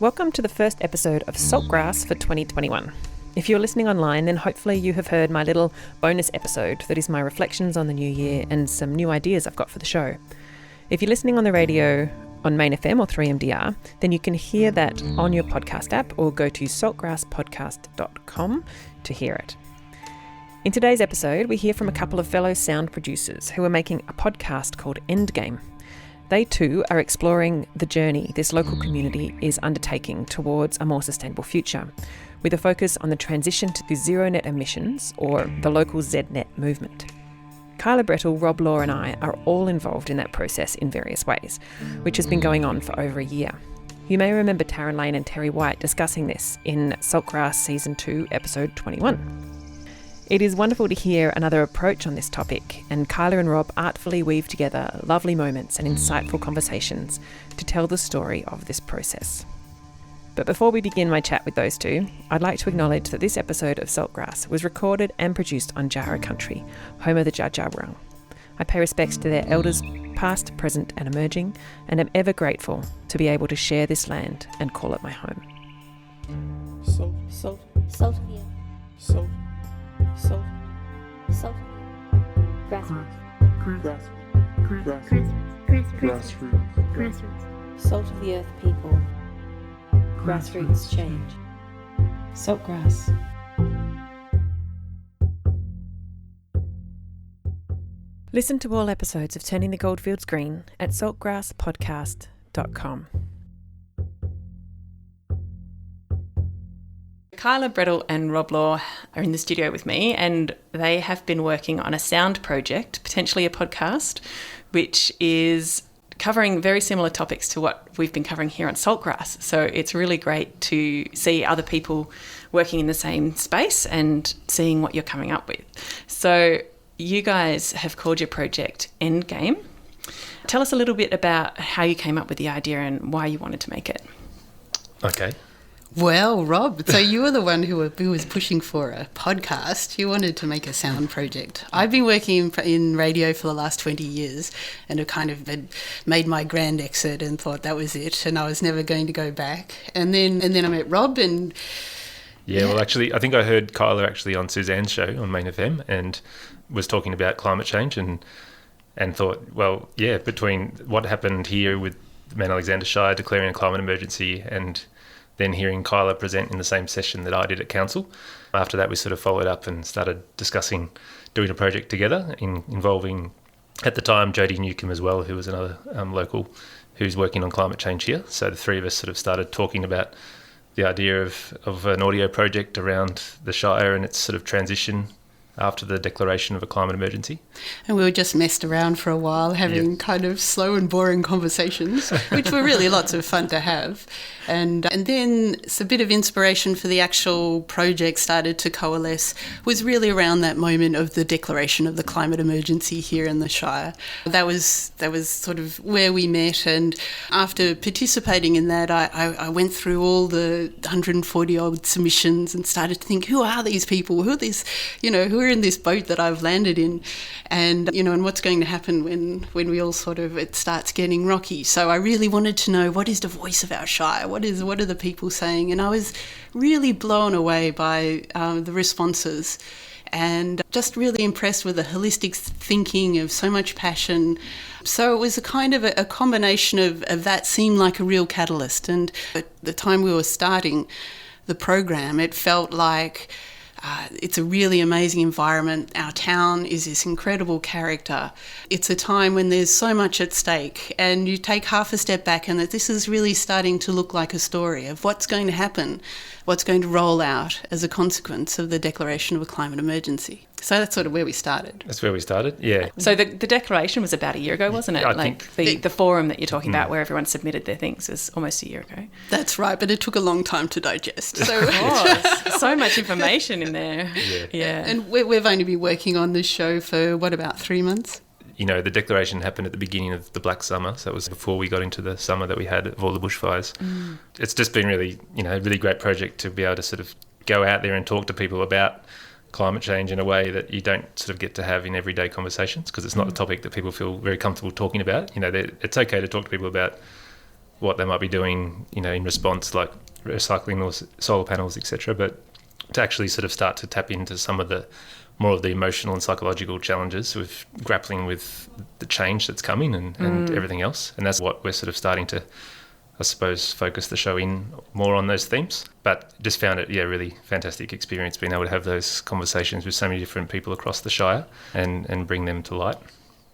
Welcome to the first episode of Saltgrass for 2021. If you're listening online, then hopefully you have heard my little bonus episode that is my reflections on the new year and some new ideas I've got for the show. If you're listening on the radio on Main FM or 3MDR, then you can hear that on your podcast app or go to saltgrasspodcast.com to hear it. In today's episode, we hear from a couple of fellow sound producers who are making a podcast called Endgame. They too are exploring the journey this local community is undertaking towards a more sustainable future, with a focus on the transition to zero net emissions or the local ZNet movement. Kyla Brettle, Rob Law and I are all involved in that process in various ways, which has been going on for over a year. You may remember Taryn Lane and Terry White discussing this in Saltgrass Season 2, Episode 21. It is wonderful to hear another approach on this topic, and Kyla and Rob artfully weave together lovely moments and insightful conversations to tell the story of this process. But before we begin my chat with those two, I'd like to acknowledge that this episode of Saltgrass was recorded and produced on Jara country, home of the Dja Dja Wurrung. I pay respects to their elders, past, present and emerging, and am ever grateful to be able to share this land and call it my home. Salt. Grassroots. Salt of the earth people. Grassroots change. Saltgrass. Listen to all episodes of Turning the Goldfields Green at saltgrasspodcast.com. Kyla Brettle and Rob Law are in the studio with me, and they have been working on a sound project, potentially a podcast, which is covering very similar topics to what we've been covering here on Saltgrass. So it's really great to see other people working in the same space and seeing what you're coming up with. So you guys have called your project Endgame. Tell us a little bit about how you came up with the idea and why you wanted to make it. Okay. Well, Rob, so you were the one who was pushing for a podcast. You wanted to make a sound project. I've been working in radio for the last 20 years and have kind of made my grand exit and thought that was it and I was never going to go back. And then I met Rob and... Yeah, well, actually, I think I heard Kyla actually on Suzanne's show on Main FM and was talking about climate change and thought, well, yeah, between what happened here with Mount Alexander Shire declaring a climate emergency and then hearing Kyla present in the same session that I did at council. After that, we sort of followed up and started discussing doing a project together involving, at the time, Jodie Newcomb as well, who was another local who's working on climate change here. So the three of us sort of started talking about the idea of an audio project around the Shire and its sort of transition after the declaration of a climate emergency. And we were just messed around for a while, having kind of slow and boring conversations, which were really lots of fun to have. And then a bit of inspiration for the actual project started to coalesce was really around that moment of the declaration of the climate emergency here in the Shire. That was sort of where we met, and after participating in that, I went through all the 140 odd submissions and started to think, who are these people? Who are these, who are in this boat that I've landed in? And what's going to happen when we all sort of, it starts getting rocky. So I really wanted to know, what is the voice of our Shire? What are the people saying? And I was really blown away by the responses and just really impressed with the holistic thinking of so much passion. So it was a kind of a combination of that seemed like a real catalyst. And at the time we were starting the program, it felt like it's a really amazing environment. Our town is this incredible character. It's a time when there's so much at stake, and you take half a step back and that this is really starting to look like a story of what's going to happen, what's going to roll out as a consequence of the declaration of a climate emergency. So that's sort of where we started. That's where we started, yeah. So the declaration was about a year ago, wasn't it? I think the forum that you're talking about where everyone submitted their things was almost a year ago. That's right, but it took a long time to digest. So, so much information in there. Yeah. And we've only been working on this show for, about 3 months? The declaration happened at the beginning of the Black Summer, so it was before we got into the summer that we had of all the bushfires. It's just been really, a really great project to be able to sort of go out there and talk to people about climate change in a way that you don't sort of get to have in everyday conversations, because it's not a topic that people feel very comfortable talking about. It's okay to talk to people about what they might be doing, in response, like recycling or solar panels, etc. But to actually sort of start to tap into some of the more of the emotional and psychological challenges with grappling with the change that's coming and everything else. And that's what we're sort of starting to, I suppose, focus the show in more on those themes. But just found it, really fantastic experience being able to have those conversations with so many different people across the Shire and bring them to light.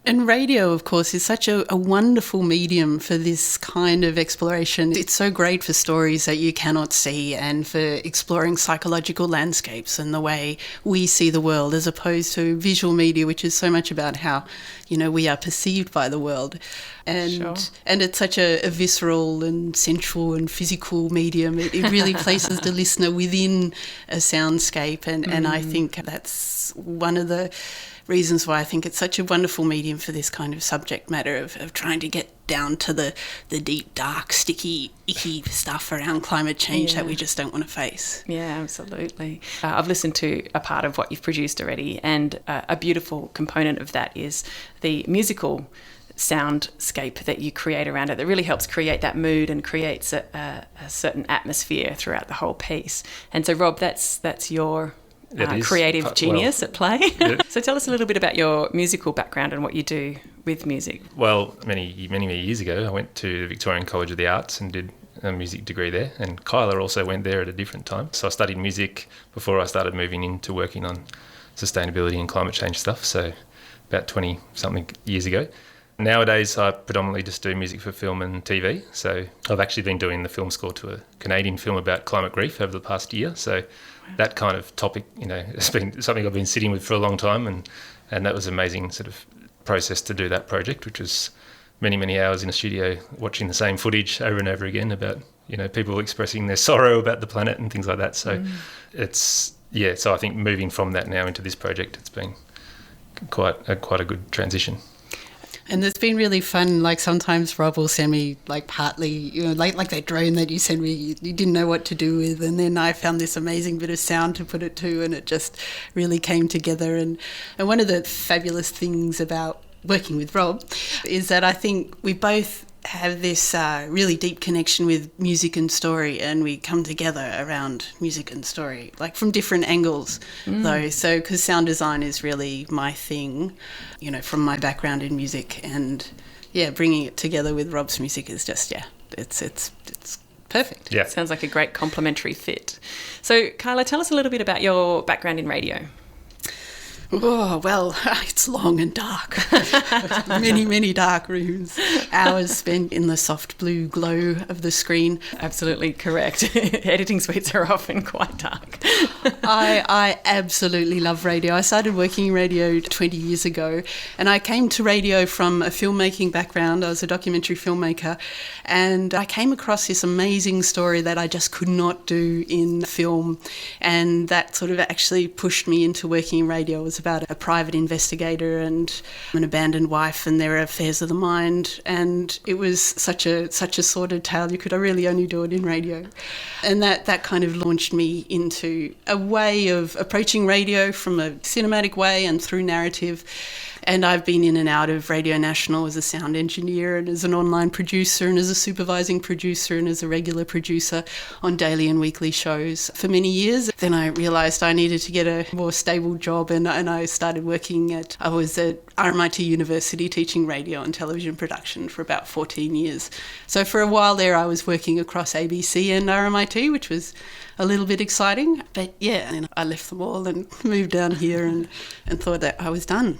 And radio, of course, is such a wonderful medium for this kind of exploration. It's so great for stories that you cannot see and for exploring psychological landscapes and the way we see the world, as opposed to visual media, which is so much about how, we are perceived by the world. And Sure. and it's such a visceral and sensual and physical medium. It really places the listener within a soundscape. And I think that's one of the reasons why I think it's such a wonderful medium for this kind of subject matter of trying to get down to the deep, dark, sticky, icky stuff around climate change that we just don't want to face. Yeah, absolutely. I've listened to a part of what you've produced already, and a beautiful component of that is the musical soundscape that you create around it that really helps create that mood and creates a certain atmosphere throughout the whole piece. And so, Rob, that's your creative genius at play. Yeah. So tell us a little bit about your musical background and what you do with music. Well, many years ago, I went to the Victorian College of the Arts and did a music degree there, and Kyla also went there at a different time. So I studied music before I started moving into working on sustainability and climate change stuff, so about 20-something years ago. Nowadays, I predominantly just do music for film and TV. So I've actually been doing the film score to a Canadian film about climate grief over the past year. So that kind of topic, it's been something I've been sitting with for a long time, and that was an amazing sort of process to do that project, which was many, many hours in a studio watching the same footage over and over again about, people expressing their sorrow about the planet and things like that. So so I think moving from that now into this project, it's been quite a good transition. And it's been really fun. Like sometimes Rob will send me partly, like that drone that you sent me, you didn't know what to do with. And then I found this amazing bit of sound to put it to, and it just really came together. And one of the fabulous things about working with Rob is that I think we both have this really deep connection with music and story, and we come together around music and story, from different angles though. So because sound design is really my thing, from my background in music, and bringing it together with Rob's music is just it's perfect. Yeah, sounds like a great complementary fit. So Kyla, tell us a little bit about your background in radio. Oh, well, it's long and dark. Many, many dark rooms. Hours spent in the soft blue glow of the screen. Absolutely correct. Editing suites are often quite dark. I absolutely love radio. I started working in radio 20 years ago, and I came to radio from a filmmaking background. I was a documentary filmmaker, and I came across this amazing story that I just could not do in film, and that sort of actually pushed me into working in radio. It was about a private investigator and an abandoned wife and their affairs of the mind, and it was such a sordid tale. You could really only do it in radio, and that kind of launched me into a way of approaching radio from a cinematic way and through narrative. And I've been in and out of Radio National as a sound engineer and as an online producer and as a supervising producer and as a regular producer on daily and weekly shows for many years. Then I realised I needed to get a more stable job, and I started working I was at RMIT University teaching radio and television production for about 14 years. So for a while there I was working across ABC and RMIT, which was a little bit exciting. But and I left them all and moved down here and thought that I was done.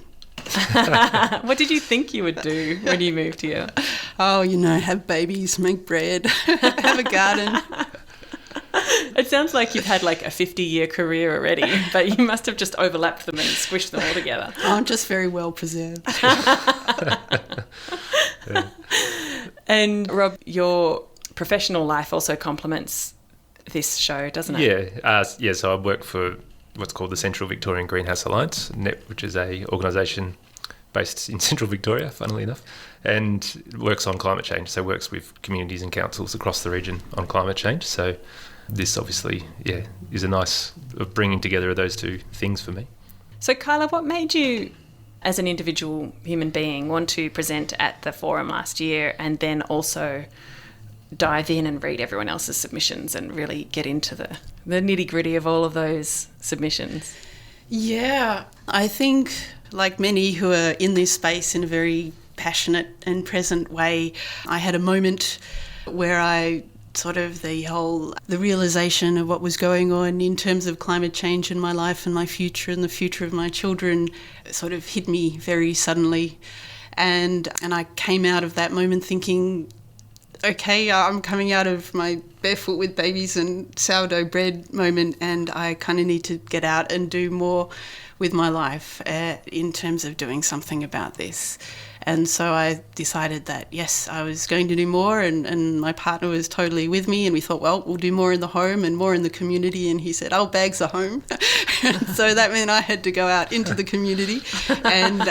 What did you think you would do when you moved here? Oh, have babies, make bread, have a garden. It sounds like you've had a 50-year career already, but you must have just overlapped them and squished them all together. I'm just very well preserved. And Rob, your professional life also complements this show, doesn't it? Yeah. So I work for what's called the Central Victorian Greenhouse Alliance, NEP, which is a organisation based in Central Victoria, funnily enough, and works on climate change. So works with communities and councils across the region on climate change. So this obviously, is a nice bringing together of those two things for me. So Kyla, what made you, as an individual human being, want to present at the forum last year, and then also dive in and read everyone else's submissions and really get into the nitty-gritty of all of those submissions? Yeah, I think, like many who are in this space in a very passionate and present way, I had a moment where I sort of the realization of what was going on in terms of climate change in my life and my future and the future of my children sort of hit me very suddenly. And I came out of that moment thinking, okay, I'm coming out of my barefoot with babies and sourdough bread moment, and I kind of need to get out and do more with my life in terms of doing something about this. And so I decided that, yes, I was going to do more, and my partner was totally with me, and we thought, well, we'll do more in the home and more in the community, and he said, bags the home. And so that meant I had to go out into the community and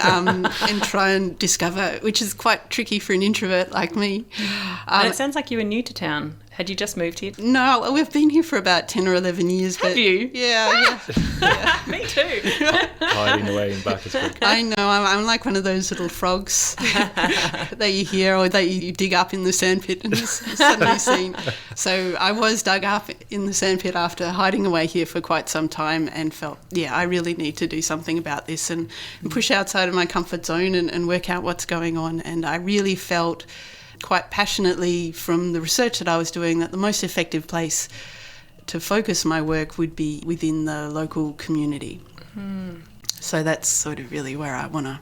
try and discover, which is quite tricky for an introvert like me. And it sounds like you were new to town. Had you just moved here? No, we've been here for about 10 or 11 years. Have you? Yeah. Me too. Hiding away in Barker's Creek. I know, I'm like one of those little frogs that you hear or that you dig up in the sandpit and suddenly seen. So I was dug up in the sandpit after hiding away here for quite some time and felt, I really need to do something about this and push outside of my comfort zone and work out what's going on. And I really felt quite passionately from the research that I was doing that the most effective place to focus my work would be within the local community. So that's sort of really where I want to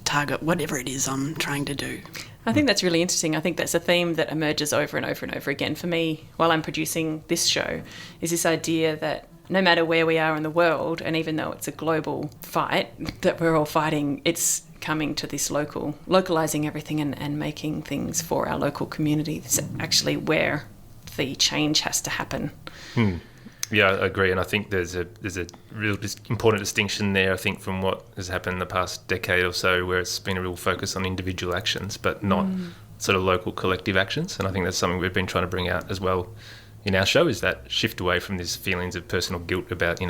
target whatever it is I'm trying to do. I think that's really interesting. I think that's a theme that emerges over and over and over again for me while I'm producing this show, is this idea that no matter where we are in the world, and even though it's a global fight that we're all fighting, it's coming to this localising everything and making things for our local community. It's actually where the change has to happen. Yeah, I agree, and I think there's a real important distinction there, I think, from what has happened in the past decade or so, where it's been a real focus on individual actions, but not sort of local collective actions. And I think that's something we've been trying to bring out as well in our show, is that shift away from these feelings of personal guilt about,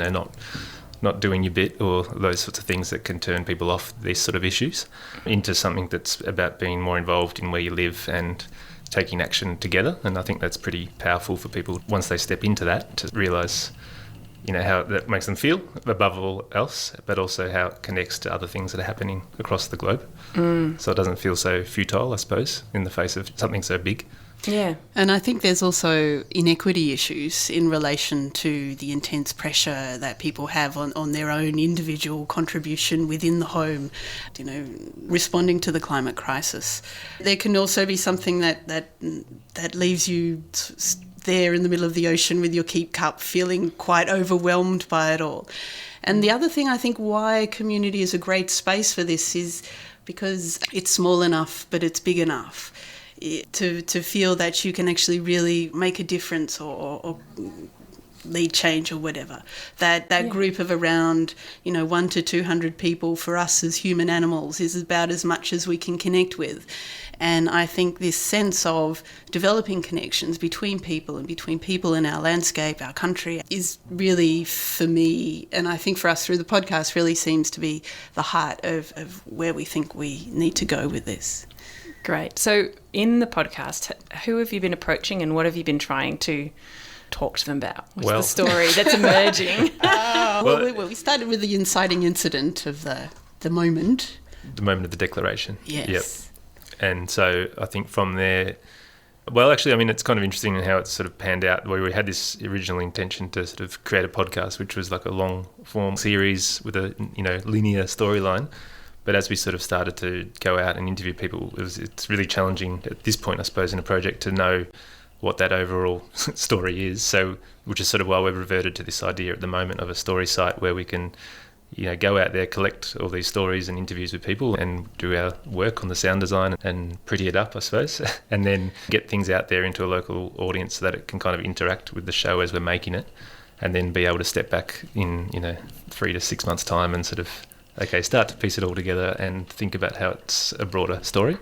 not doing your bit or those sorts of things that can turn people off these sort of issues, into something that's about being more involved in where you live and taking action together. And I think that's pretty powerful for people once they step into that, to realise, how that makes them feel above all else, but also how it connects to other things that are happening across the globe. So it doesn't feel so futile, I suppose, in the face of something so big. Yeah. And I think there's also inequity issues in relation to the intense pressure that people have on their own individual contribution within the home, responding to the climate crisis. There can also be something that leaves you there in the middle of the ocean with your keep cup, feeling quite overwhelmed by it all. And the other thing I think why community is a great space for this is because it's small enough, but it's big enough to feel that you can actually really make a difference or lead change or whatever. That group of around 1 to 200 people for us as human animals is about as much as we can connect with. And I think this sense of developing connections between people and between people in our landscape, our country, is really, for me, and I think for us through the podcast, really seems to be the heart of where we think we need to go with this. Great. So in the podcast, who have you been approaching and what have you been trying to talk to them about? What's the story that's emerging? We started with the inciting incident of the moment. The moment of the declaration. Yes. Yep. And so I think from there, well, actually, I mean, it's kind of interesting in how it's sort of panned out, where we had this original intention to sort of create a podcast, which was like a long form series with a, linear storyline. But as we sort of started to go out and interview people, it's really challenging at this point, I suppose, in a project to know what that overall story is. So, which is sort of why we've reverted to this idea at the moment of a story site where we can, go out there, collect all these stories and interviews with people and do our work on the sound design and pretty it up, I suppose, and then get things out there into a local audience so that it can kind of interact with the show as we're making it, and then be able to step back in, 3 to 6 months' time and sort of, start to piece it all together and think about how it's a broader story.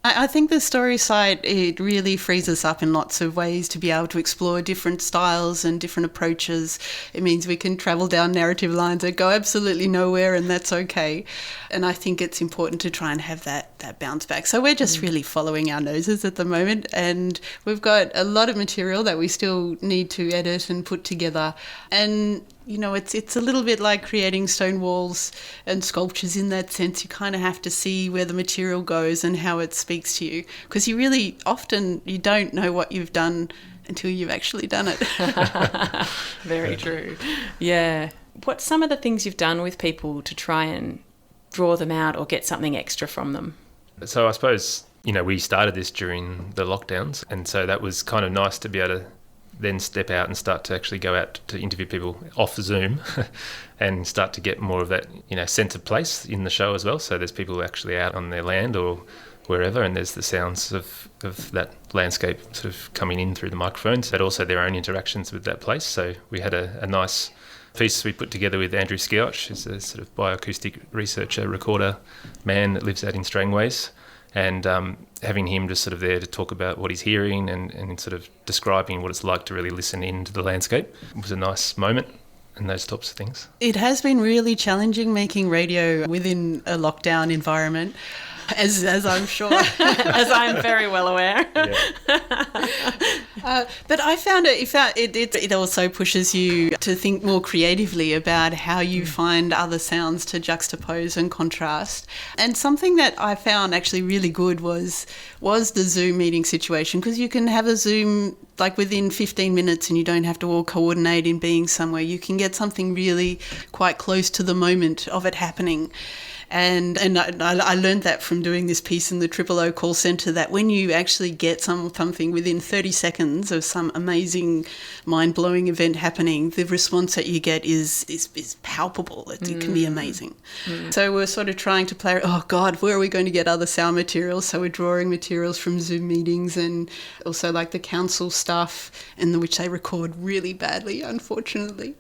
I think the story side, it really frees us up in lots of ways to be able to explore different styles and different approaches. It means we can travel down narrative lines that go absolutely nowhere, and that's okay. And I think it's important to try and have that bounce back. So we're just really following our noses at the moment, and we've got a lot of material that we still need to edit and put together. And you know, it's a little bit like creating stone walls and sculptures in that sense. You kind of have to see where the material goes and how it speaks to you, because you really often you don't know what you've done until you've actually done it. Very true. Yeah. What's some of the things you've done with people to try and draw them out or get something extra from them? So I suppose, you know, we started this during the lockdowns, and so that was kind of nice to be able to then step out and start to actually go out to interview people off Zoom and start to get more of that, you know, sense of place in the show as well. So there's people actually out on their land or wherever, and there's the sounds of that landscape sort of coming in through the microphones, but also their own interactions with that place. So we had a nice piece we put together with Andrew Skiotch, who's a sort of bioacoustic researcher, recorder man that lives out in Strangways. And having him just sort of there to talk about what he's hearing and sort of describing what it's like to really listen into the landscape was a nice moment, and those types of things. It has been really challenging making radio within a lockdown environment, as I'm sure. As I'm very well aware. But I found it also pushes you to think more creatively about how you find other sounds to juxtapose and contrast. And something that I found actually really good was the Zoom meeting situation, because you can have a Zoom like within 15 minutes and you don't have to all coordinate in being somewhere. You can get something really quite close to the moment of it happening. And I learned that from doing this piece in the O call centre, that when you actually get something within 30 seconds of some amazing, mind-blowing event happening, the response that you get is palpable. It can be amazing. So we're sort of trying to play, oh God, where are we going to get other sound materials? So we're drawing materials from Zoom meetings and also like the council stuff, in which they record really badly, unfortunately.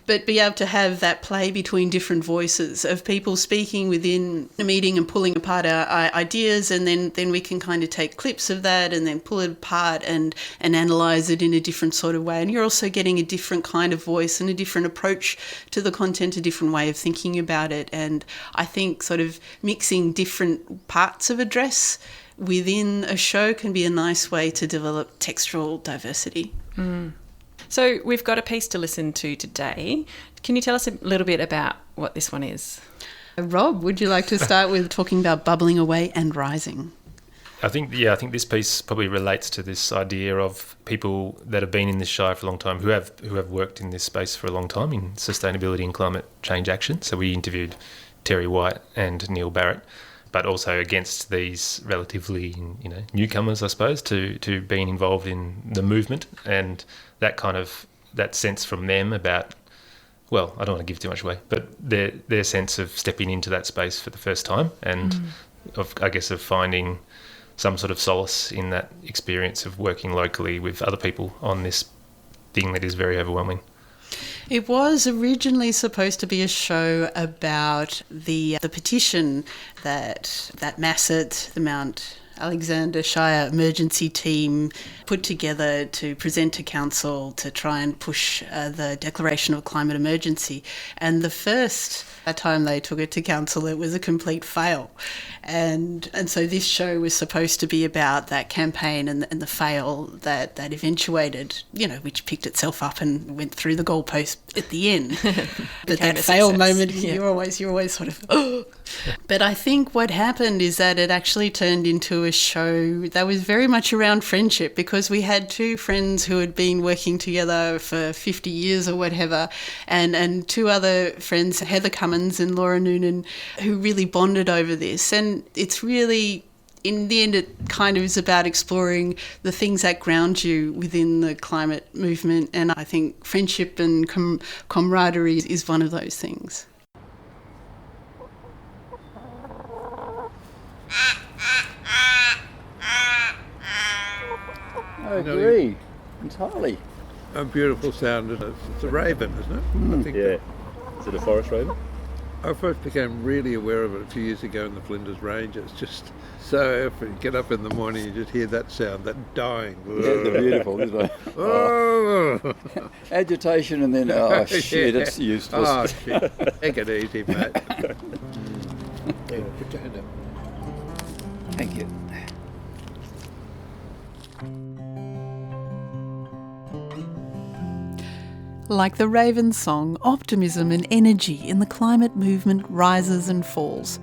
But be able to have that play between different voices of people speaking within a meeting and pulling apart our ideas, and then we can kind of take clips of that and then pull it apart and analyse it in a different sort of way. And you're also getting a different kind of voice and a different approach to the content, a different way of thinking about it. And I think sort of mixing different parts of a dress within a show can be a nice way to develop textural diversity. So we've got a piece to listen to today. Can you tell us a little bit about what this one is? Rob, would you like to start with talking about bubbling away and rising? I think this piece probably relates to this idea of people that have been in this shire for a long time, who have worked in this space for a long time in sustainability and climate change action. So we interviewed Terry White and Neil Barrett, but also against these relatively, you know, newcomers, I suppose, to being involved in the movement, and that kind of that sense from them about, well, I don't want to give too much away, but their sense of stepping into that space for the first time, and of finding some sort of solace in that experience of working locally with other people on this thing that is very overwhelming. It was originally supposed to be a show about the petition that Masset, the Mount Alexander Shire emergency team, put together to present to council to try and push the declaration of climate emergency. And the first time they took it to council, it was a complete fail. And so this show was supposed to be about that campaign and the fail that eventuated, you know, which picked itself up and went through the goalpost at the end. But that fail moment, you're always sort of, oh. But I think what happened is that it actually turned into a show that was very much around friendship, because we had two friends who had been working together for 50 years or whatever, and two other friends, Heather Cummins and Laura Noonan, who really bonded over this. And it's really, in the end, it kind of is about exploring the things that ground you within the climate movement. And I think friendship and camaraderie is one of those things. I agree entirely. A beautiful sound. It's a raven, isn't it? I think Yeah. Is it a forest raven? I first became really aware of it a few years ago in the Flinders Range. It's just so, if you get up in the morning, you just hear that sound, that dying. Yeah, they're beautiful, isn't they? Oh. Agitation and then, oh shit, Yeah. it's useless. Oh, shit. Take it easy, mate. Yeah, put your hand up. Thank you. Like the Raven song, optimism and energy in the climate movement rises and falls.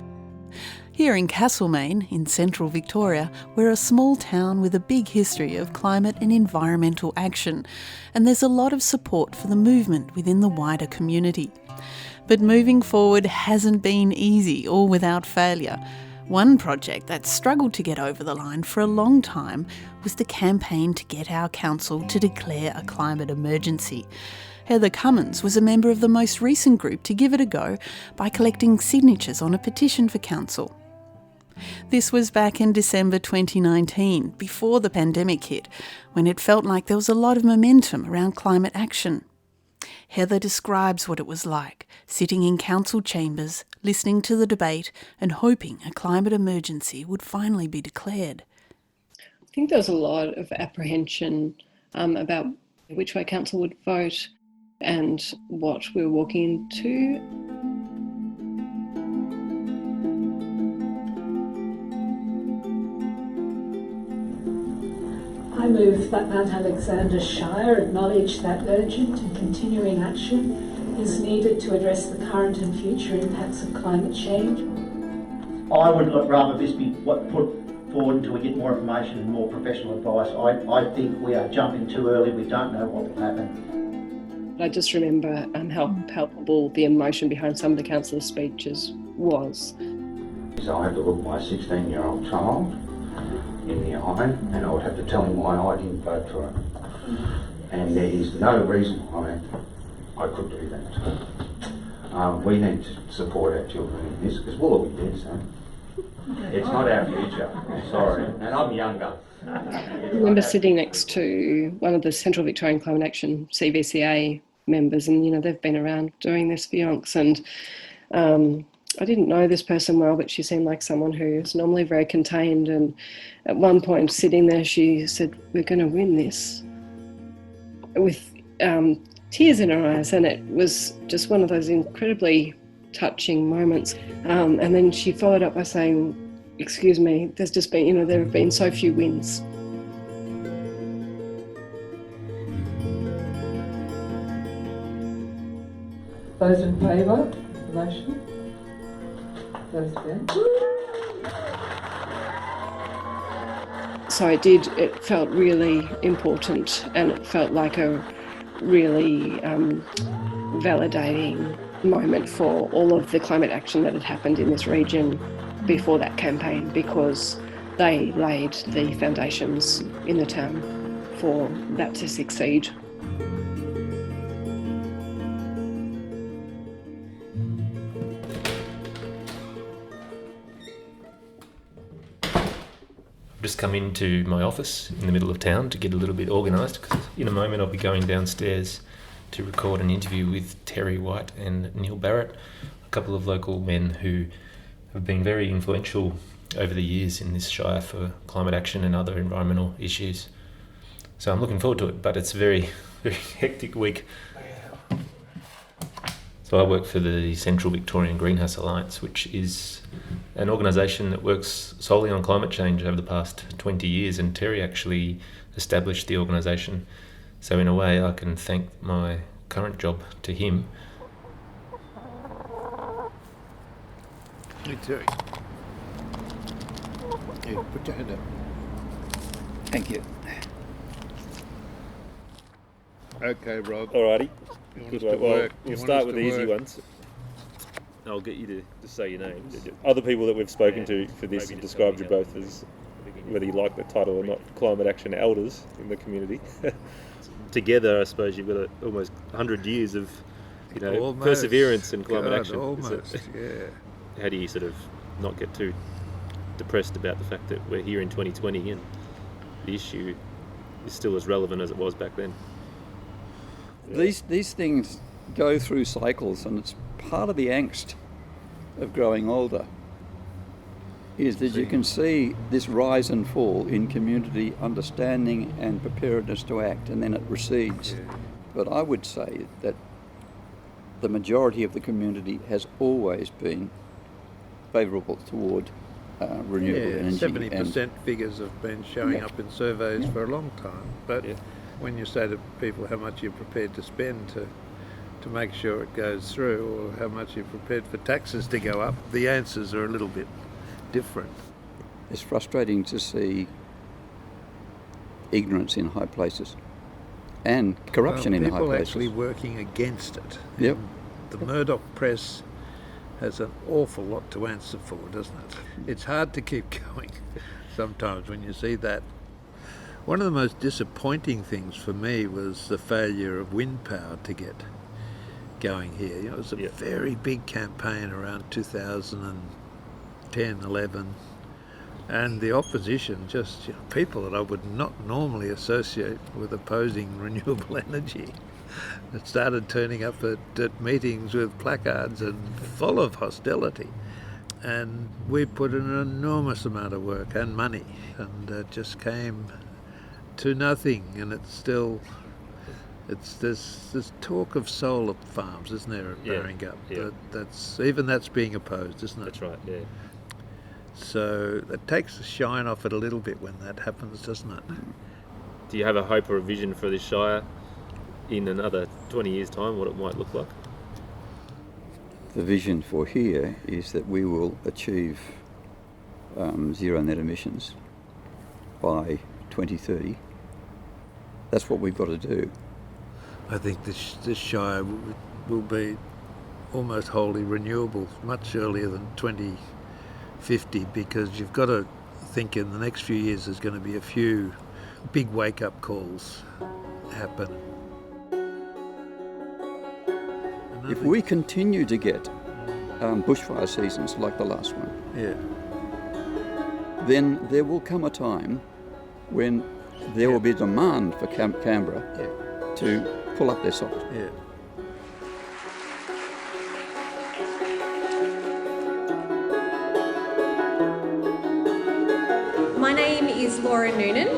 Here in Castlemaine, in central Victoria, we're a small town with a big history of climate and environmental action, and there's a lot of support for the movement within the wider community. But moving forward hasn't been easy or without failure. One project that struggled to get over the line for a long time was the campaign to get our council to declare a climate emergency. Heather Cummins was a member of the most recent group to give it a go by collecting signatures on a petition for council. This was back in December 2019, before the pandemic hit, when it felt like there was a lot of momentum around climate action. Heather describes what it was like, sitting in council chambers, listening to the debate and hoping a climate emergency would finally be declared. I think there was a lot of apprehension about which way council would vote and what we were walking into. I move that Mount Alexander Shire acknowledge that urgent and continuing action is needed to address the current and future impacts of climate change. I would rather this be put forward until we get more information and more professional advice. I think we are jumping too early. We don't know what will happen. I just remember how palpable the emotion behind some of the councillors' speeches was. I had to look my 16-year-old child in the eye and I would have to tell him why I didn't vote for it. And there is no reason why I could do that. We need to support our children in this because we'll all be dead soon. It's not our future, I'm sorry, and I'm younger. I remember sitting next to one of the Central Victorian Climate Action CVCA members, and they've been around doing this for yonks, and I didn't know this person well, but she seemed like someone who's normally very contained, and at one point sitting there she said, "We're going to win this," with tears in her eyes, and it was just one of those incredibly touching moments. And then she followed up by saying, "Excuse me, there's just been, there have been so few wins." Those in favour of the motion? Those against? So it felt really important, and it felt like a really validating moment for all of the climate action that had happened in this region before that campaign, because they laid the foundations in the town for that to succeed. Just come into my office in the middle of town to get a little bit organised, because in a moment I'll be going downstairs to record an interview with Terry White and Neil Barrett, a couple of local men who have been very influential over the years in this shire for climate action and other environmental issues. So I'm looking forward to it, but it's a very, very hectic week. So I work for the Central Victorian Greenhouse Alliance, which is an organisation that works solely on climate change over the past 20 years, and Terry actually established the organisation. So in a way I can thank my current job to him. Hey, Terry. Hey, put your hand up. Thank you. Okay, Rob. Alrighty. You want Good us way. to Well, work? we'll You want start us with to the easy work? ones. I'll get you to say your names. Other people that we've spoken to for this have described you both as, whether you like the title or not, climate action elders in the community. Together, I suppose you've got almost 100 years of, Almost. perseverance in climate God, action. Almost, yeah. How do you sort of not get too depressed about the fact that we're here in 2020 and the issue is still as relevant as it was back then? These things go through cycles, and it's part of the angst of growing older is that you can see this rise and fall in community understanding and preparedness to act, and then it recedes. But I would say that the majority of the community has always been favourable toward renewable energy. 70% figures have been showing up in surveys for a long time. But when you say to people how much you're prepared to spend to make sure it goes through, or how much you're prepared for taxes to go up, the answers are a little bit different. It's frustrating to see ignorance in high places and corruption in high places. People actually working against it. Yep. The Murdoch press has an awful lot to answer for, doesn't it? It's hard to keep going sometimes when you see that. One of the most disappointing things for me was the failure of wind power to get going here. It was a very big campaign around 2010, 11, and the opposition, just people that I would not normally associate with opposing renewable energy, it started turning up at meetings with placards and full of hostility. And we put in an enormous amount of work and money, and it just came to nothing. And it's still, there's talk of solar farms, isn't there, at Baringup? That's being opposed, isn't it? That's right, yeah. So it takes the shine off it a little bit when that happens, doesn't it? Do you have a hope or a vision for this Shire in another 20 years' time, what it might look like? The vision for here is that we will achieve zero net emissions by 2030. That's what we've got to do. I think this Shire will be almost wholly renewable much earlier than 2050, because you've got to think in the next few years there's going to be a few big wake-up calls happen. If we continue to get bushfire seasons like the last one, then there will come a time when there will be demand for Canberra to pull up their socks. My name is Laura Noonan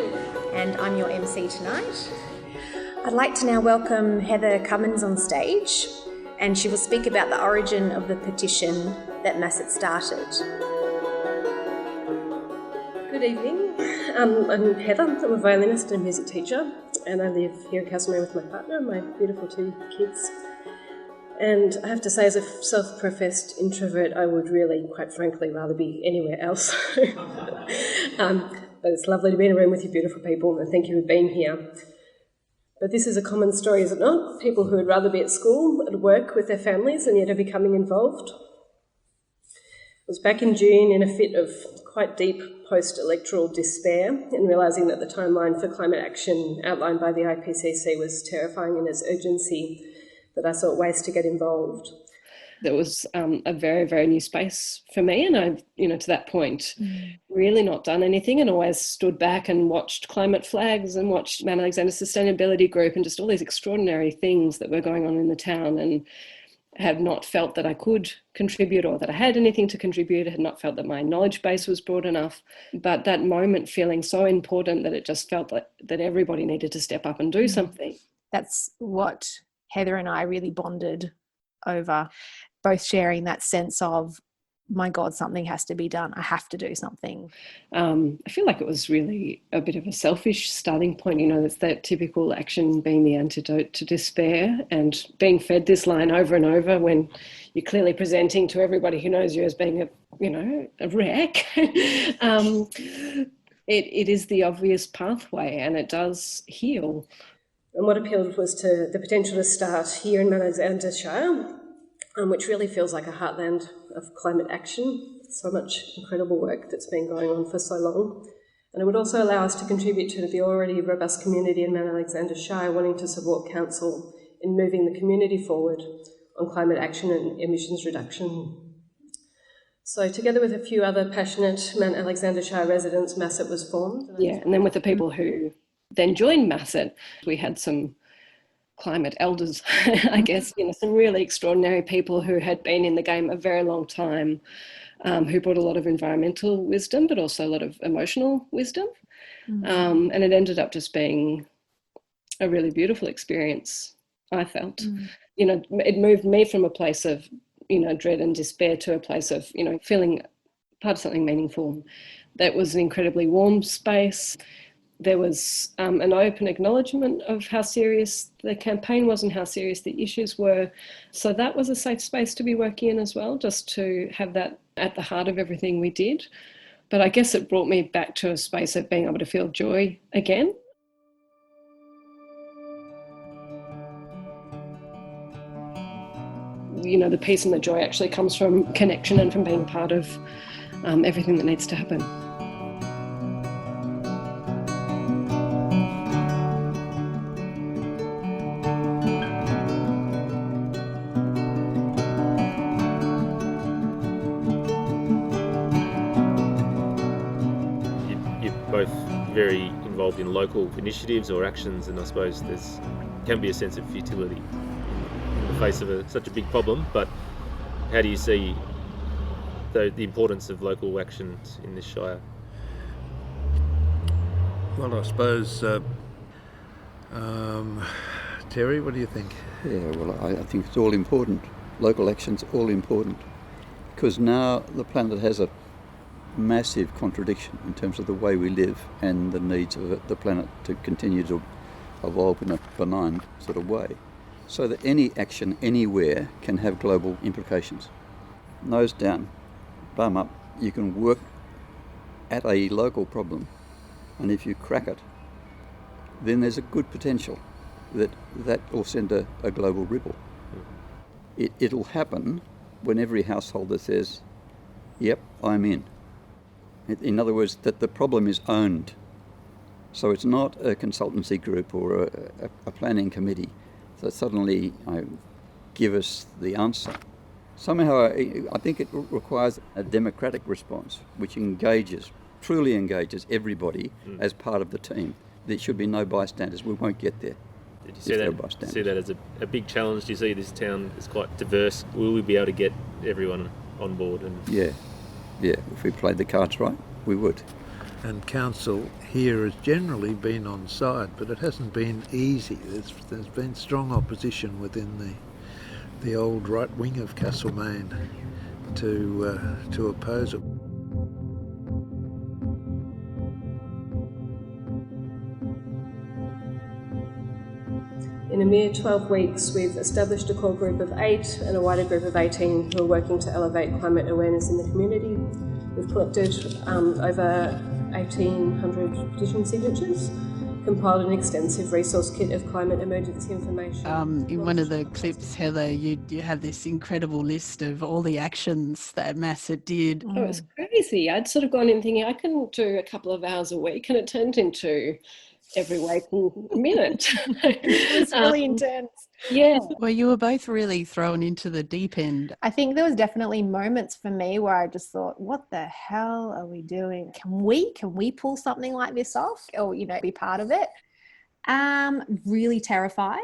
and I'm your MC tonight. I'd like to now welcome Heather Cummins on stage, and she will speak about the origin of the petition that Masset started. Good evening. I'm Heather. I'm a violinist and music teacher, and I live here in Castlemere with my partner and my beautiful 2 kids. And I have to say, as a self-professed introvert, I would really, quite frankly, rather be anywhere else. But it's lovely to be in a room with you beautiful people, and thank you for being here. But this is a common story, is it not? People who would rather be at school, at work with their families, and yet are becoming involved. It was back in June, in a fit of quite deep post-electoral despair, and realising that the timeline for climate action outlined by the IPCC was terrifying in its urgency, that I sought ways to get involved. There was a very, very new space for me, and I've, to that point, really not done anything, and always stood back and watched climate flags and watched Mount Alexander Sustainability Group and just all these extraordinary things that were going on in the town, and had not felt that I could contribute or that I had anything to contribute. I had not felt that my knowledge base was broad enough. But that moment feeling so important that it just felt that everybody needed to step up and do something. That's what Heather and I really bonded over, both sharing that sense of, my God, something has to be done. I have to do something. I feel like it was really a bit of a selfish starting point. It's that typical action being the antidote to despair, and being fed this line over and over when you're clearly presenting to everybody who knows you as being a wreck. It is the obvious pathway, and it does heal. And what appealed was to the potential to start here in Mount Alexander Shire, which really feels like a heartland of climate action. So much incredible work that's been going on for so long. And it would also allow us to contribute to the already robust community in Mount Alexander Shire wanting to support Council in moving the community forward on climate action and emissions reduction. So together with a few other passionate Mount Alexander Shire residents, Masset was formed. Yeah, and then with the people who then joined Masset, we had some climate elders, I guess, some really extraordinary people who had been in the game a very long time, who brought a lot of environmental wisdom, but also a lot of emotional wisdom. And it ended up just being a really beautiful experience, I felt. It moved me from a place of, dread and despair to a place of, feeling part of something meaningful. That was an incredibly warm space. There was an open acknowledgement of how serious the campaign was and how serious the issues were. So that was a safe space to be working in as well, just to have that at the heart of everything we did. But I guess it brought me back to a space of being able to feel joy again. The peace and the joy actually comes from connection and from being part of everything that needs to happen. You're both very involved in local initiatives or actions, and I suppose can be a sense of futility in the face of such a big problem. But how do you see the importance of local actions in this shire? Well, I suppose, Terry, what do you think? Yeah, well, I think it's all important. Local action's all important. Because now the planet has a massive contradiction in terms of the way we live and the needs of the planet to continue to evolve in a benign sort of way. So that any action anywhere can have global implications. Nose down, bum up, you can work at a local problem, and if you crack it, then there's a good potential that will send a global ripple. It'll happen when every householder says, yep, I'm in. In other words, that the problem is owned. So it's not a consultancy group or a planning committee that suddenly give us the answer. Somehow, I think it requires a democratic response, which truly engages everybody as part of the team. There should be no bystanders. We won't get there. Did you see that as a big challenge? Do you see this town is quite diverse? Will we be able to get everyone on board? Yeah. If we played the cards right, we would. And council here has generally been on side, but it hasn't been easy. There's been strong opposition within the old right wing of Castlemaine to oppose it. In a mere 12 weeks, we've established a core group of 8 and a wider group of 18 who are working to elevate climate awareness in the community. We've collected over 1,800 petition signatures, compiled an extensive resource kit of climate emergency information. In one of the clips, Heather, you have this incredible list of all the actions that Massa did. Oh, it was crazy. I'd sort of gone in thinking I can do a couple of hours a week, and it turned into every waking minute. It was really intense. Yeah. Well, you were both really thrown into the deep end. I think there was definitely moments for me where I just thought, what the hell are we doing? Can we pull something like this off or, be part of it? Really terrified,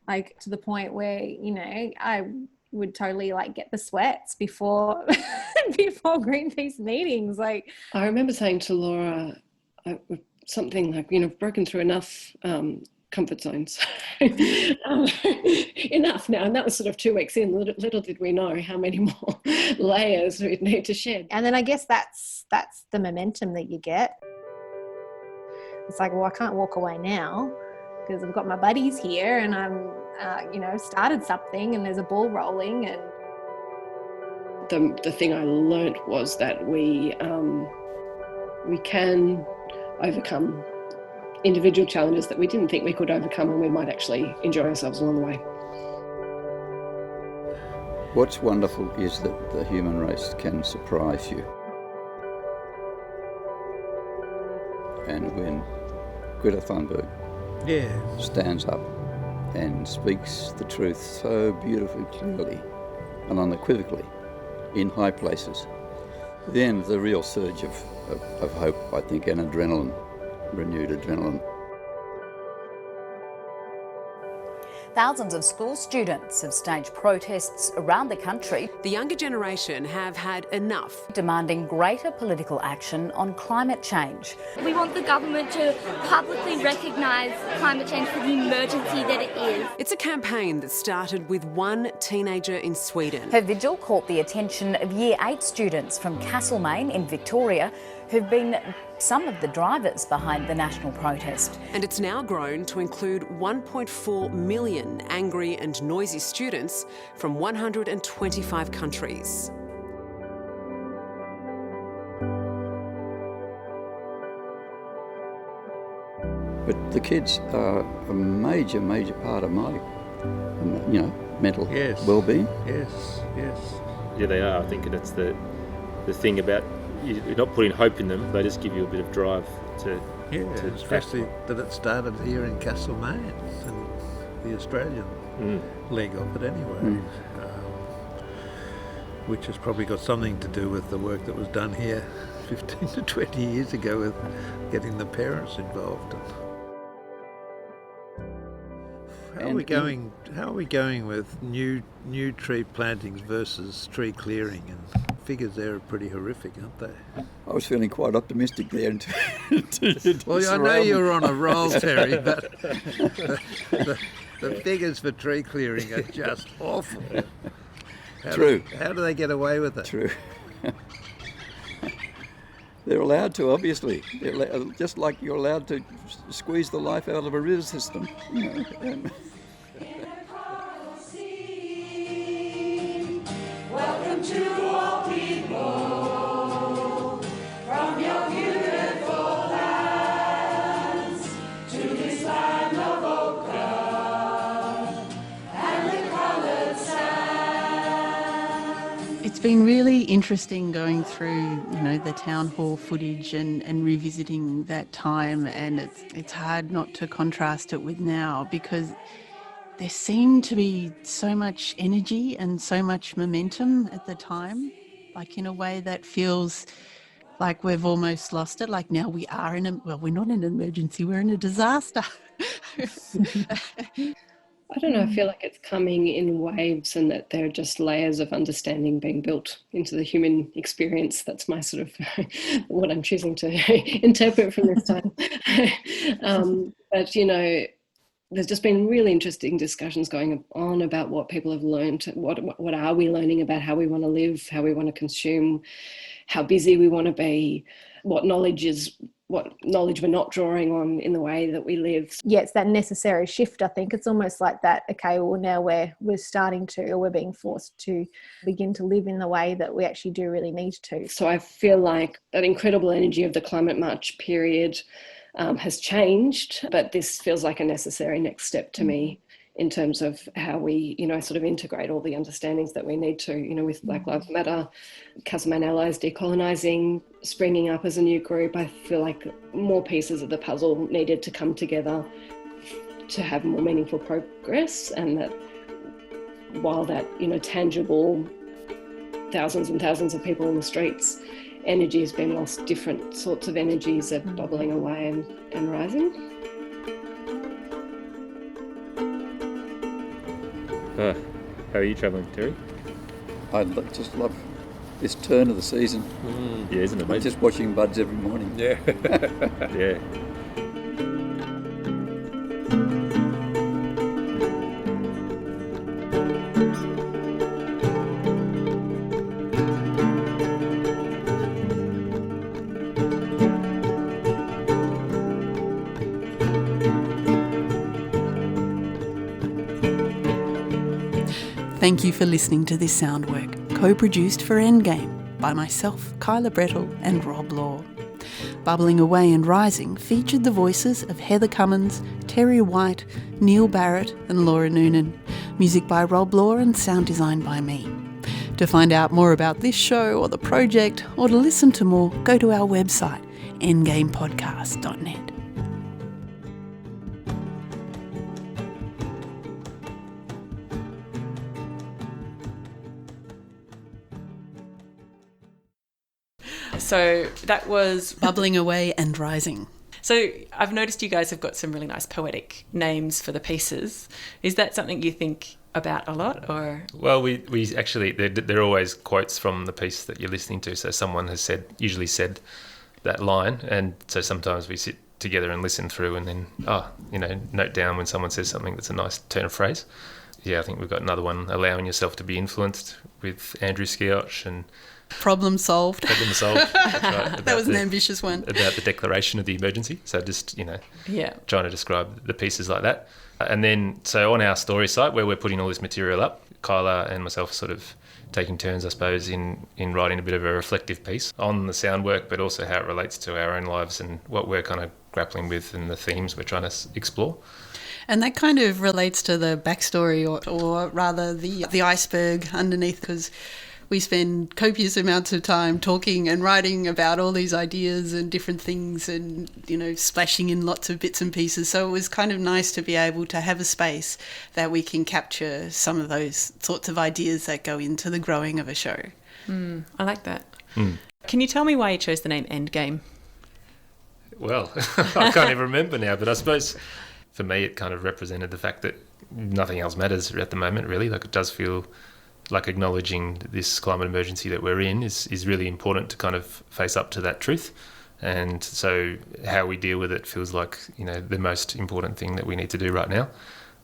like to the point where, I would totally get the sweats before Greenpeace meetings. I remember saying to Laura, something like, broken through enough comfort zones. Enough now. And that was sort of 2 weeks in. Little did we know how many more layers we'd need to shed. And then I guess that's the momentum that you get. It's like, well, I can't walk away now because I've got my buddies here and I'm, started something and there's a ball rolling. And the thing I learnt was that we can overcome individual challenges that we didn't think we could overcome, and we might actually enjoy ourselves along the way. What's wonderful is that the human race can surprise you. And when Greta Thunberg stands up and speaks the truth so beautifully, clearly and unequivocally in high places, then the real surge of hope, I think, and adrenaline, renewed adrenaline. Thousands of school students have staged protests around the country. The younger generation have had enough, demanding greater political action on climate change. We want the government to publicly recognise climate change for the emergency that it is. It's a campaign that started with one teenager in Sweden. Her vigil caught the attention of Year 8 students from Castlemaine in Victoria, who've been some of the drivers behind the national protest. And it's now grown to include 1.4 million angry and noisy students from 125 countries. But the kids are a major part of my, mental well-being. Yes. Yeah, they are. I think that's the thing about you're not putting hope in them. They just give you a bit of drive to. Yeah, especially that it started here in Castlemaine, and the Australian leg of it anyway. Which has probably got something to do with the work that was done here 15 to 20 years ago with getting the parents involved. How are we going with new tree plantings versus tree clearing? And figures there are pretty horrific, aren't they? I was feeling quite optimistic there. Well, I know you're on a roll, Terry, but the figures for tree clearing are just awful. True. How do they get away with it? True. They're allowed to, obviously. Just like you're allowed to squeeze the life out of a river system. Welcome to all people from your beautiful lands to this land of ochre and the coloured sand. It's been really interesting going through, the town hall footage and revisiting that time, and it's hard not to contrast it with now, because there seemed to be so much energy and so much momentum at the time, like in a way that feels like we've almost lost it. Like now we are we're not in an emergency, we're in a disaster. I don't know, I feel like it's coming in waves, and that there are just layers of understanding being built into the human experience. That's my sort of what I'm choosing to interpret from this time. But there's just been really interesting discussions going on about what people have learned, what are we learning about how we want to live, how we want to consume, how busy we want to be, what knowledge we're not drawing on in the way that we live. Yeah, it's that necessary shift. I think it's almost like that, okay, well now we're starting to, or we're being forced to begin to live in the way that we actually do really need to. So I feel like that incredible energy of the Climate March period has changed, but this feels like a necessary next step to me in terms of how we, sort of integrate all the understandings that we need to, with Black Lives Matter, Castlemaine Allies decolonising, springing up as a new group. I feel like more pieces of the puzzle needed to come together to have more meaningful progress, and that while that, tangible thousands and thousands of people in the streets, energy has been lost, different sorts of energies are bubbling away and rising. How are you travelling, Terry? I just love this turn of the season. Yeah, isn't it amazing? Just watching buds every morning. Yeah. Yeah. Thank you for listening to this sound work, co-produced for Endgame by myself, Kyla Brettle, and Rob Law. Bubbling Away and Rising featured the voices of Heather Cummins, Terry White, Neil Barrett and Laura Noonan. Music by Rob Law and sound design by me. To find out more about this show or the project, or to listen to more, go to our website, endgamepodcast.net. So that was Bubbling Away and Rising. So I've noticed you guys have got some really nice poetic names for the pieces. Is that something you think about a lot, or? Well, we actually, they're always quotes from the piece that you're listening to. So someone has usually said that line, and so sometimes we sit together and listen through and then, note down when someone says something that's a nice turn of phrase. Yeah, I think we've got another one, allowing yourself to be influenced, with Andrew Skiotch, and Problem solved. Problem solved. That's right. That was an ambitious one. About the declaration of the emergency. So just, trying to describe the pieces like that. And then, so on our story site where we're putting all this material up, Kyla and myself sort of taking turns, I suppose, in writing a bit of a reflective piece on the sound work, but also how it relates to our own lives and what we're kind of grappling with and the themes we're trying to explore. And that kind of relates to the backstory, or rather the iceberg underneath, because we spend copious amounts of time talking and writing about all these ideas and different things and, splashing in lots of bits and pieces. So it was kind of nice to be able to have a space that we can capture some of those sorts of ideas that go into the growing of a show. I like that. Can you tell me why you chose the name Endgame? Well, I can't even remember now, but I suppose for me it kind of represented the fact that nothing else matters at the moment, really. Like, it does feel like acknowledging this climate emergency that we're in is really important to kind of face up to that truth. And so how we deal with it feels like, the most important thing that we need to do right now.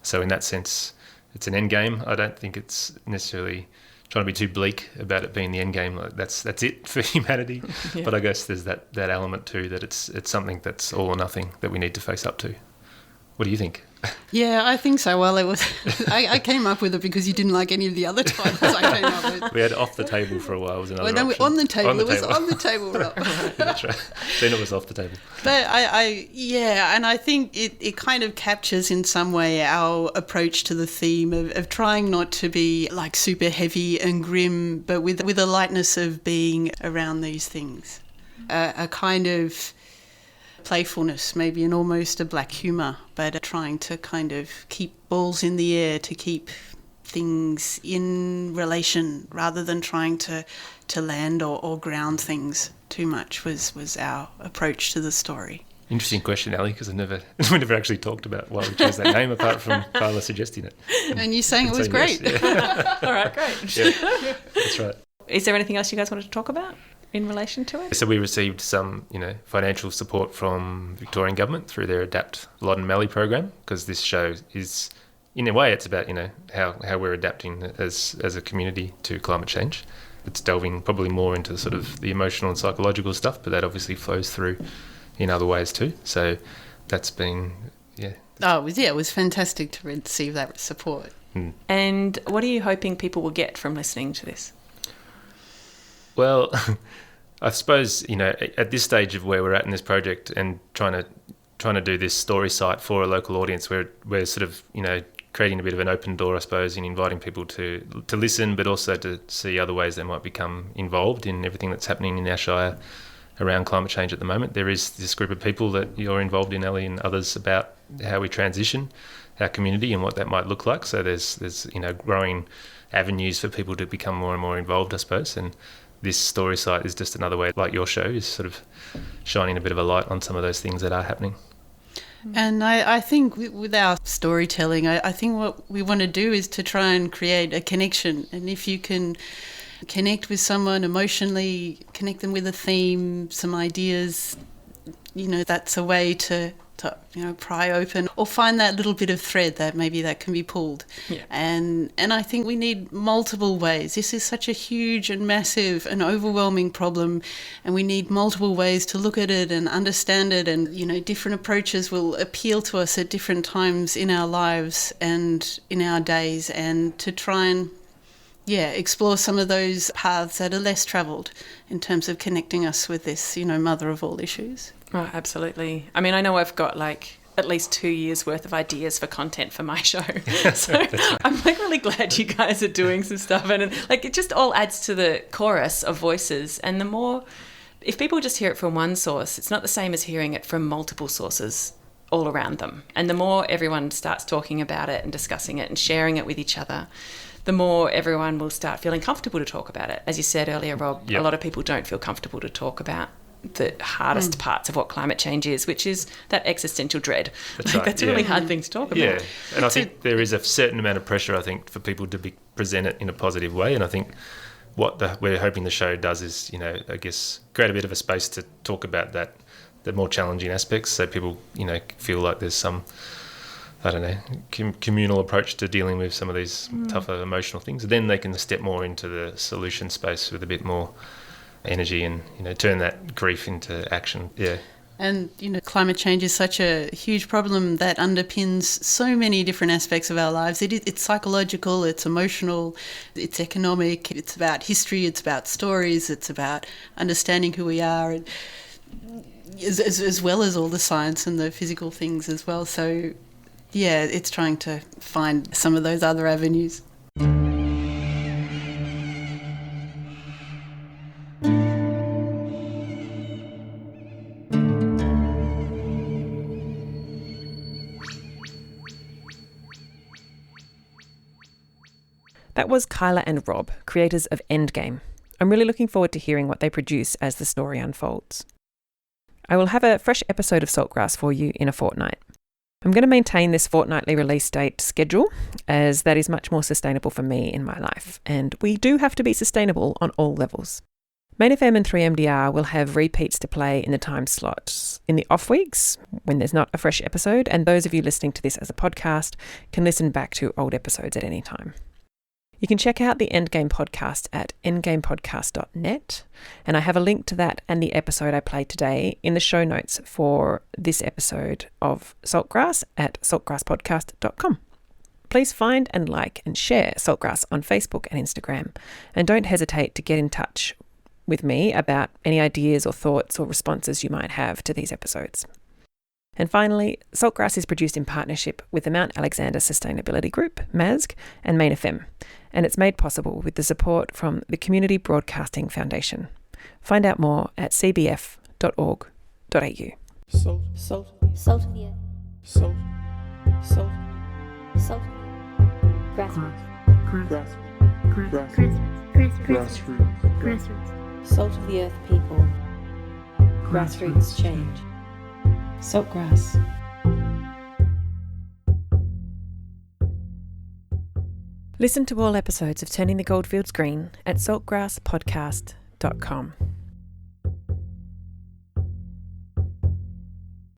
So in that sense, it's an end game. I don't think it's necessarily trying to be too bleak about it being the end game. Like, that's it for humanity. Yeah. But I guess there's that element too, that it's something that's all or nothing that we need to face up to. What do you think? Yeah, I think so. Well, it was. I came up with it because you didn't like any of the other titles I came up with. We had Off the Table for a while. Was another option. On the table. It was on the table. That's right. Then it was Off the Table. But and I think it kind of captures in some way our approach to the theme of trying not to be like super heavy and grim, but with a lightness of being around these things, a kind of playfulness, maybe, and almost a black humour, but trying to kind of keep balls in the air, to keep things in relation rather than trying to land or ground things too much was our approach to the story. Interesting question, Ali, because we never actually talked about why we chose that name apart from Kyla suggesting it. And you saying it was great. Yes, yeah. All right, great. Yeah, that's right. Is there anything else you guys wanted to talk about in relation to it? So we received some, financial support from Victorian government through their Adapt Lodd and Mallee program, because this show is, in a way, it's about, how we're adapting as a community to climate change. It's delving probably more into sort of the emotional and psychological stuff, but that obviously flows through in other ways too. So that's been, yeah. Oh, it was fantastic to receive that support. And what are you hoping people will get from listening to this? Well, I suppose, at this stage of where we're at in this project and trying to do this story site for a local audience, we're sort of, creating a bit of an open door, I suppose, in inviting people to listen, but also to see other ways they might become involved in everything that's happening in our shire around climate change at the moment. There is this group of people that you're involved in, Ellie, and others, about how we transition our community and what that might look like. So there's growing avenues for people to become more and more involved, I suppose, and this story site is just another way, like your show, is sort of shining a bit of a light on some of those things that are happening. And I think with our storytelling, I think what we want to do is to try and create a connection. And if you can connect with someone emotionally, connect them with a theme, some ideas, that's a way to pry open or find that little bit of thread that maybe that can be pulled. Yeah. And I think we need multiple ways. This is such a huge and massive and overwhelming problem, and we need multiple ways to look at it and understand it, and different approaches will appeal to us at different times in our lives and in our days, and to try and explore some of those paths that are less travelled in terms of connecting us with this, mother of all issues. Oh, absolutely. I mean, I know I've got at least 2 years worth of ideas for content for my show. So I'm really glad you guys are doing some stuff. And it just all adds to the chorus of voices. And the more, if people just hear it from one source, it's not the same as hearing it from multiple sources all around them. And the more everyone starts talking about it and discussing it and sharing it with each other, the more everyone will start feeling comfortable to talk about it. As you said earlier, Rob, A lot of people don't feel comfortable to talk about the hardest parts of what climate change is, which is that existential dread. That's right, That's a really hard thing to talk about. Yeah, and I think there is a certain amount of pressure, I think, for people to present it in a positive way, and I think what we're hoping the show does is, I guess, create a bit of a space to talk about the more challenging aspects, so people, feel like there's some, I don't know, communal approach to dealing with some of these tougher emotional things. Then they can step more into the solution space with a bit more energy and, turn that grief into action. Yeah. And, climate change is such a huge problem that underpins so many different aspects of our lives. It's psychological, it's emotional, it's economic, it's about history, it's about stories, it's about understanding who we are, and as well as all the science and the physical things as well. So, yeah, it's trying to find some of those other avenues. That was Kyla and Rob, creators of Endgame. I'm really looking forward to hearing what they produce as the story unfolds. I will have a fresh episode of Saltgrass for you in a fortnight. I'm going to maintain this fortnightly release date schedule, as that is much more sustainable for me in my life, and we do have to be sustainable on all levels. Main FM and 3MDR will have repeats to play in the time slots in the off weeks when there's not a fresh episode, and those of you listening to this as a podcast can listen back to old episodes at any time. You can check out the Endgame podcast at endgamepodcast.net, and I have a link to that and the episode I played today in the show notes for this episode of Saltgrass at saltgrasspodcast.com. Please find and like and share Saltgrass on Facebook and Instagram, and don't hesitate to get in touch with me about any ideas or thoughts or responses you might have to these episodes. And finally, Saltgrass is produced in partnership with the Mount Alexander Sustainability Group, MASG, and Main FM, and it's made possible with the support from the Community Broadcasting Foundation. Find out more at cbf.org.au. Salt of the earth. Salt. Grassroots. Salt of the earth people. Grassroots change. Saltgrass. Listen to all episodes of Turning the Goldfields Green at saltgrasspodcast.com.